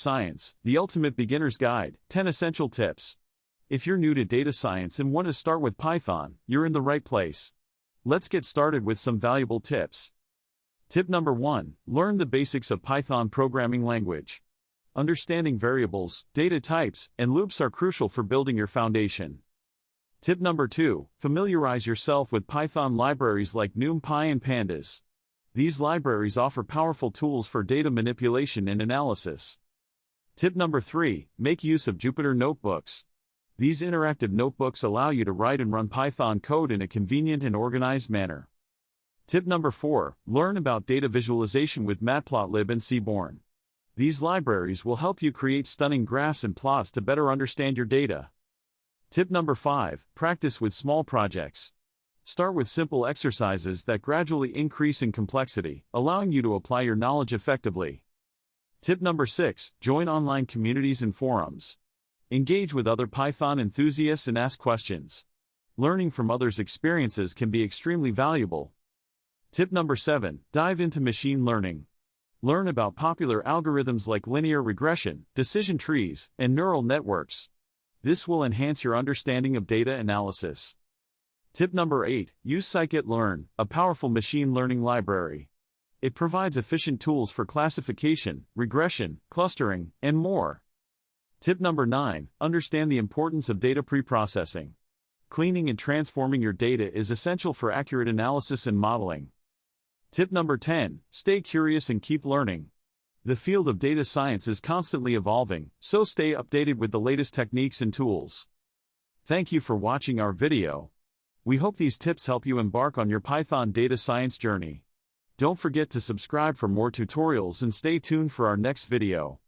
Science, the ultimate beginner's guide, 10 essential tips. If you're new to data science and want to start with Python, you're in the right place. Let's get started with some valuable tips. Tip number 1, learn the basics of Python programming language. Understanding variables, data types, and loops are crucial for building your foundation. Tip number 2, familiarize yourself with Python libraries like NumPy and Pandas. These libraries offer powerful tools for data manipulation and analysis. Tip number 3, make use of Jupyter notebooks. These interactive notebooks allow you to write and run Python code in a convenient and organized manner. Tip number 4, learn about data visualization with Matplotlib and Seaborn. These libraries will help you create stunning graphs and plots to better understand your data. Tip number 5, practice with small projects. Start with simple exercises that gradually increase in complexity, allowing you to apply your knowledge effectively. Tip number 6, join online communities and forums. Engage with other Python enthusiasts and ask questions. Learning from others' experiences can be extremely valuable. Tip number 7, dive into machine learning. Learn about popular algorithms like linear regression, decision trees, and neural networks. This will enhance your understanding of data analysis. Tip number 8, use scikit-learn, a powerful machine learning library. It provides efficient tools for classification, regression, clustering, and more. Tip number 9, understand the importance of data preprocessing. Cleaning and transforming your data is essential for accurate analysis and modeling. Tip number 10, stay curious and keep learning. The field of data science is constantly evolving, so stay updated with the latest techniques and tools. Thank you for watching our video. We hope these tips help you embark on your Python data science journey. Don't forget to subscribe for more tutorials and stay tuned for our next video.